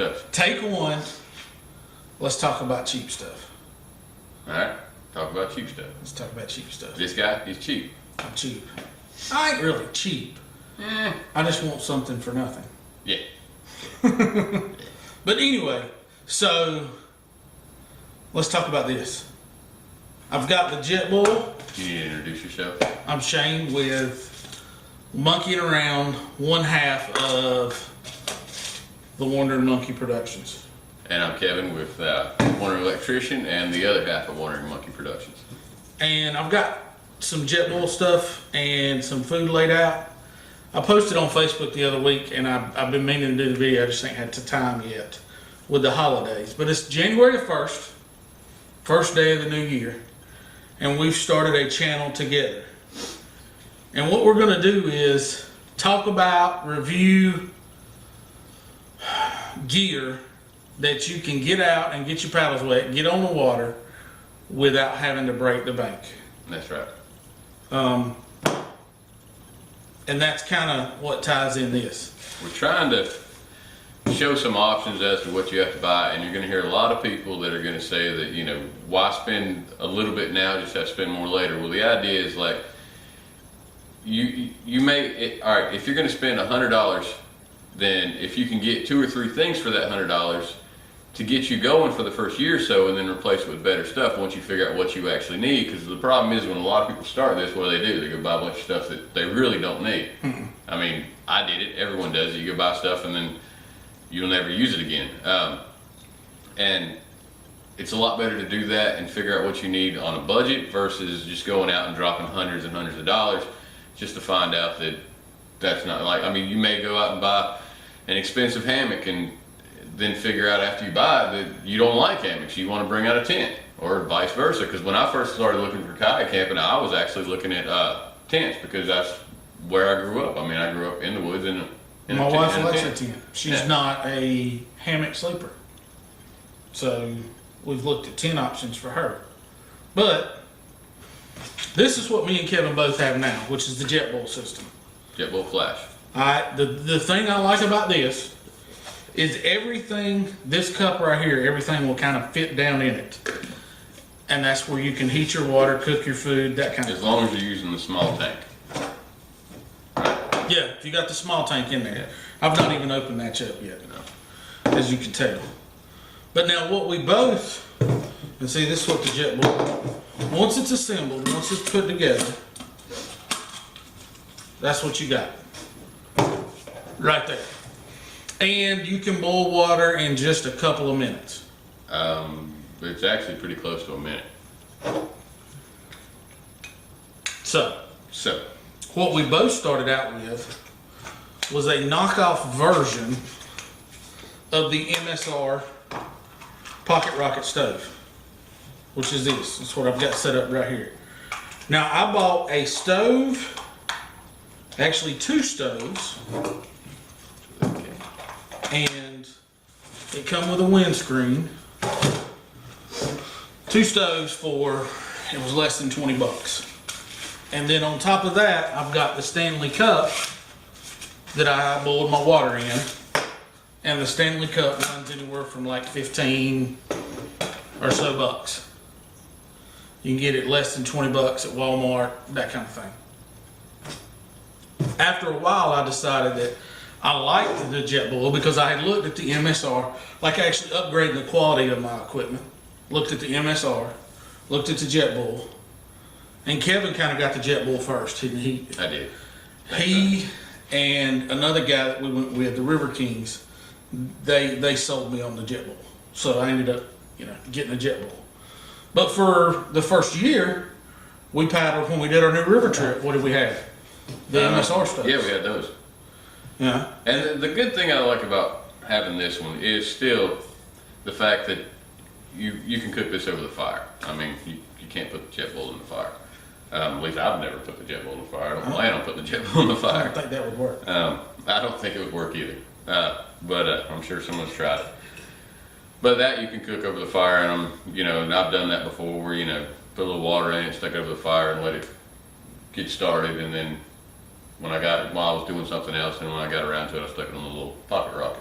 production. Take one. Let's talk about cheap stuff. All right, talk about cheap stuff. Let's talk about cheap stuff. This guy, he's cheap. I'm cheap. I ain't really cheap. I just want something for nothing. Yeah. But anyway, so let's talk about this. I've got the Jetboil. You need to introduce yourself. I'm Shane with monkeying around one half of the Wandering Monkey Productions. And I'm Kevin with Wandering Electrician and the other half of Wandering Monkey Productions. And I've got some Jetboil stuff and some food laid out. I posted on Facebook the other week, and I've been meaning to do the video. I just ain't had the time yet with the holidays. But it's January the 1st, first day of the new year, and we've started a channel together. And what we're going to do is talk about, review gear that you can get out and get your paddles wet, get on the water without having to break the bank. That's right. And that's kind of what ties in this. We're trying to show some options as to what you have to buy, and you're going to hear a lot of people that are going to say that, you know, why spend a little bit now, just have to spend more later. Well, the idea is like, you may, all right, if you're going to spend $100, then if you can get 2 or 3 things for that $100 to get you going for the first year or so, and then replace it with better stuff once you figure out what you actually need. Because the problem is when a lot of people start this, what do? They go buy a bunch of stuff that they really don't need. I mean, I did it. Everyone does it. You go buy stuff and then you'll never use it again. And it's a lot better to do that and figure out what you need on a budget versus just going out and dropping hundreds and hundreds of dollars just to find out that that's not like, I mean, you may go out and buy an expensive hammock and then figure out after you buy it that you don't like hammocks, you want to bring out a tent, or vice versa. Because when I first started looking for kayak camping, I was actually looking at tents because that's where I grew up. I mean, I grew up in the woods in My wife likes a tent. She's not a hammock sleeper. So we've looked at tent options for her. But this is what me and Kevin both have now, which is the Jetboil system. Jetboil Flash. The thing I like about this is everything, this cup right here, everything will kind of fit down in it. And that's where you can heat your water, cook your food, that kind of As thing. long as you're using the small tank. Yeah, if you got the small tank in there. I've not even opened that up yet, as you can tell. But now what we both, and see this is what the Jetboil, once it's assembled, once it's put together, that's what you got. Right there. And you can boil water in just a couple of minutes. It's actually pretty close to a minute. So, So, what we both started out with was a knockoff version of the MSR Pocket Rocket stove, which is this. That's what I've got set up right here. Now, I bought a stove, actually 2 stoves, and it come with a windscreen. 2 stoves for, it was less than 20 bucks. And then on top of that, I've got the Stanley cup that I boiled my water in. And the Stanley cup runs anywhere from like 15 or so bucks. You can get it less than 20 bucks at Walmart, that kind of thing. After a while, I decided that I liked the Jetboil because I had looked at the MSR, like actually upgrading the quality of my equipment. Looked at the MSR, looked at the Jetboil, and Kevin kind of got the Jetboil first, didn't he? I did. He and another guy that we went with, the River Kings, they sold me on the Jetboil. So I ended up, getting a Jetboil. But for the first year, we paddled, when we did our new river trip, what did we have? The MSR stuff. Yeah, we had those. Yeah. And the good thing I like about having this one is still the fact that you can cook this over the fire. I mean, you can't put the Jetboil in the fire. At least I've never put the Jetboil in the fire. I don't plan on putting the Jetboil in the I fire. don't think that would work. I don't think it would work either. But I'm sure someone's tried it. But that you can cook over the fire, and and I've done that before where, put a little water in it, stuck it over the fire and let it get started, and then while I was doing something else, and when I got around to it, I stuck it on a little pocket rocket.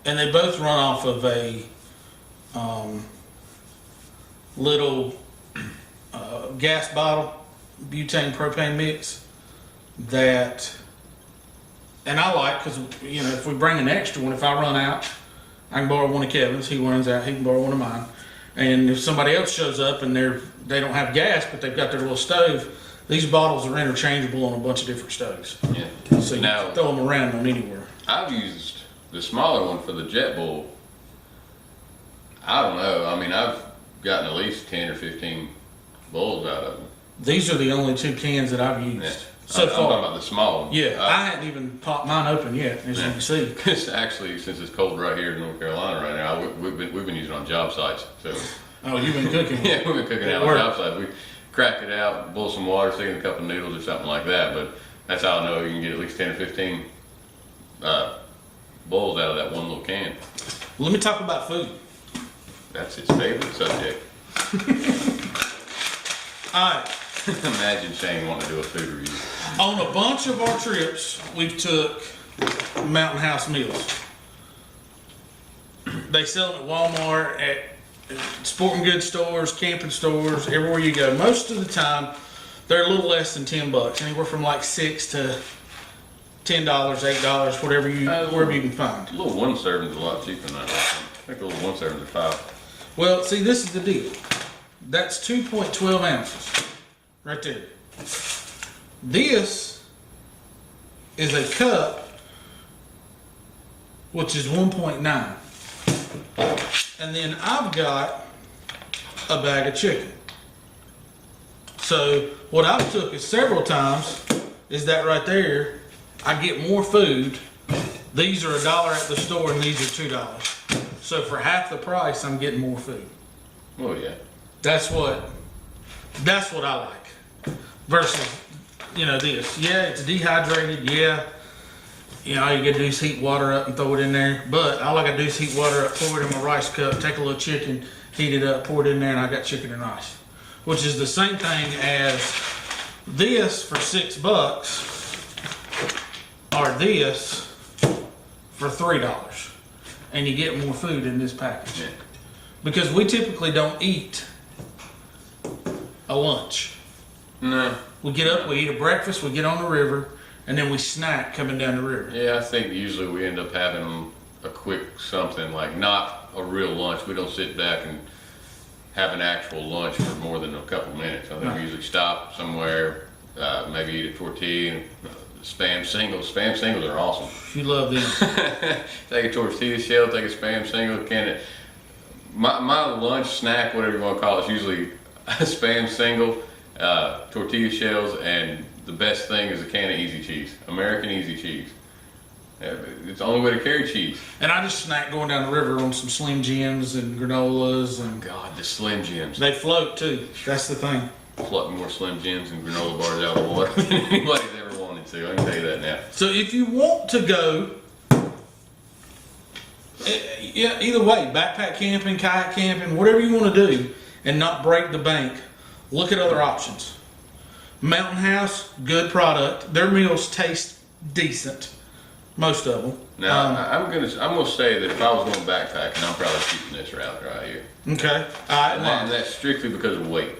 and they both run off of a little gas bottle, butane propane mix that, and I like, because if we bring an extra one, if I run out, I can borrow one of Kevin's. He runs out, he can borrow one of mine. And if somebody else shows up and they don't have gas, but they've got their little stove, these bottles are interchangeable on a bunch of different stoves. Yeah. So you can throw them around on anywhere. I've used the smaller one for the Jetboil. I don't know. I mean, I've gotten at least 10 or 15 bowls out of them. These are the only 2 cans that I've used. Yeah. So I'm far. talking about the small one. Yeah, I hadn't even popped mine open yet, as you can see. It's actually, since it's cold right here in North Carolina right now, we've been using it on job sites. So Oh, you've been cooking? yeah, we've been cooking out on job sites. We crack it out, boil some water, stick in a couple of noodles or something like that. But that's how I know you can get at least 10 or 15 bowls out of that one little can. Let me talk about food. That's his favorite subject. All right. Imagine Shane wanting to do a food review. On a bunch of our trips, we've took Mountain House meals. They sell them at Walmart, at sporting goods stores, camping stores, everywhere you go. Most of the time, they're a little less than $10, anywhere from like $6 to $10, $8, wherever you can find. A little one serving is a lot cheaper than that. I think a little one serving is $5. Well, see, this is the deal. That's 2.12 ounces, right there. This is a cup, which is 1.9. And then I've got a bag of chicken. So what I've took is several times is that right there, I get more food. These are $1 at the store and these are $2. So for half the price, I'm getting more food. Oh yeah. That's what I like. Versus, this. Yeah, it's dehydrated. Yeah. All you gotta do is heat water up and throw it in there. But all I gotta do is heat water up, pour it in my rice cup, take a little chicken, heat it up, pour it in there, and I got chicken and rice. Which is the same thing as this for $6 or this for $3. And you get more food in this package. Yeah. Because we typically don't eat a lunch. No. We get up, we eat a breakfast, we get on the river, and then we snack coming down the river. Yeah, I think usually we end up having a quick something, like not a real lunch. We don't sit back and have an actual lunch for more than a couple minutes. I think we usually stop somewhere, maybe eat a tortilla, spam singles. Spam singles are awesome. You love them. Take a tortilla shell, take a spam single, my lunch snack, whatever you want to call it, is usually a spam single, tortilla shells, and the best thing is a can of easy cheese, American easy cheese. It's the only way to carry cheese. And I just snack going down the river on some Slim Jims and granolas and God, the Slim Jims. they float too. That's the thing. Pluck more Slim Jims and granola bars out of the water than anybody's ever wanted to. I can tell you that now. So if you want to go, either way, backpack camping, kayak camping, whatever you want to do, and not break the bank, look at other options. Mountain House, good product. Their meals taste decent, most of them. Now I'm gonna say that if I was going backpacking, I'm probably keeping this route right here. Okay, And that's strictly because of weight.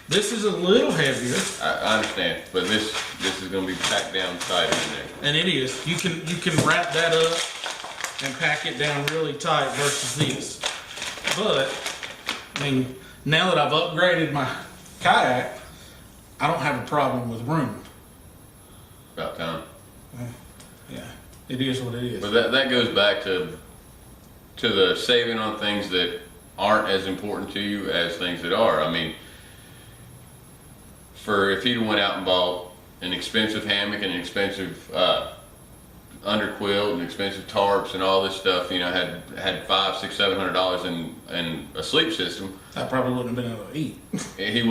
this is a little heavier, I understand, but this is gonna be packed down tighter in there. and it is. You can wrap that up and pack it down really tight versus this. But I mean, now that I've upgraded my kayak, I don't have a problem with room. About time. Yeah, it is what it is. But that goes back to the saving on things that aren't as important to you as things that are. I mean, if you went out and bought an expensive hammock and an expensive underquilt and expensive tarps and all this stuff, had $500, $600, $700 in a sleep system, I probably wouldn't have been able to eat. he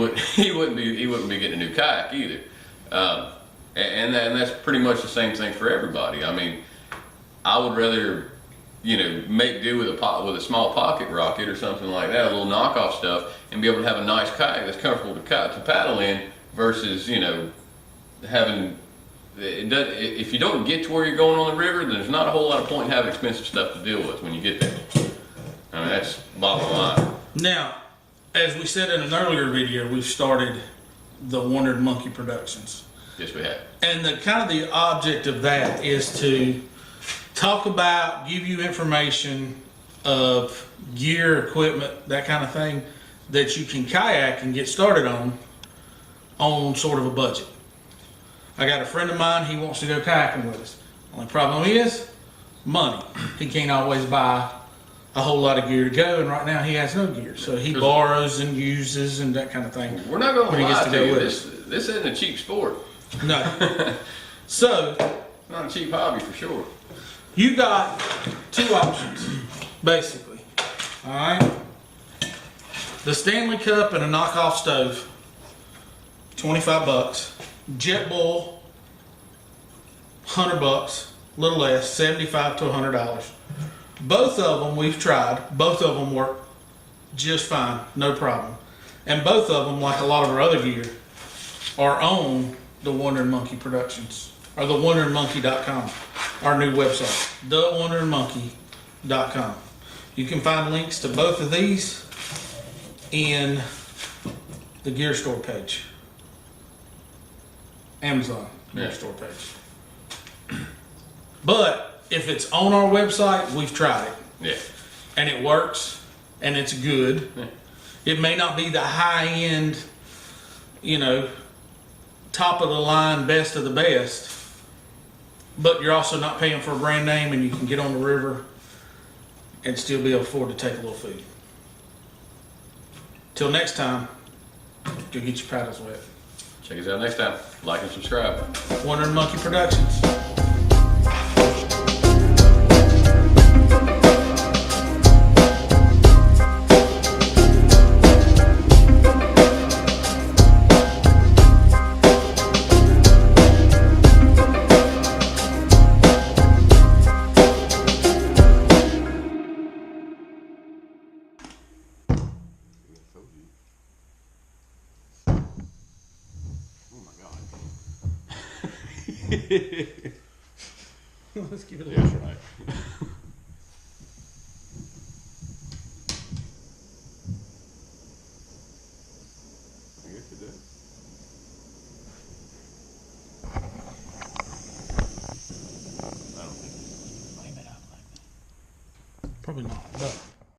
wouldn't be getting a new kayak either. And that's pretty much the same thing for everybody. I mean, I would rather, make do with a small pocket rocket or something like that, a little knockoff stuff, and be able to have a nice kayak that's comfortable to paddle in versus, having if you don't get to where you're going on the river, then there's not a whole lot of point in having expensive stuff to deal with when you get there. I mean, that's bottom line. Now, as we said in an earlier video, we've started the Wondered Monkey Productions. Yes, we have. And the kind of the object of that is to talk about, give you information of gear, equipment, that kind of thing that you can kayak and get started on sort of a budget. I got a friend of mine, he wants to go kayaking with us. Only problem is money. He can't always buy a whole lot of gear to go, and right now he has no gear. So he borrows and uses and that kind of thing. We're not going to lie to you. with This isn't a cheap sport. No. So, Not a cheap hobby for sure. you got two options, basically. All right. The Stanley Cup and a knockoff stove, $25. Jetboil, $100, a little less, $75 to $100. Both of them we've tried. Both of them work just fine, no problem. And both of them, like a lot of our other gear, are on the Wondered Monkey Productions, or the wonderedmonkey.com, our new website, thewonderedmonkey.com. You can find links to both of these in the gear store page. Amazon gear store page. But if it's on our website, we've tried it. Yeah. And it works, and it's good. Yeah. It may not be the high end, top of the line, best of the best, but you're also not paying for a brand name, and you can get on the river and still be able to afford to take a little food. Till next time, go get your paddles wet. Check us out next time. Like and subscribe. Wondered Monkey Productions. Let's give it a little try. I guess it did. I don't think it's Probably not, but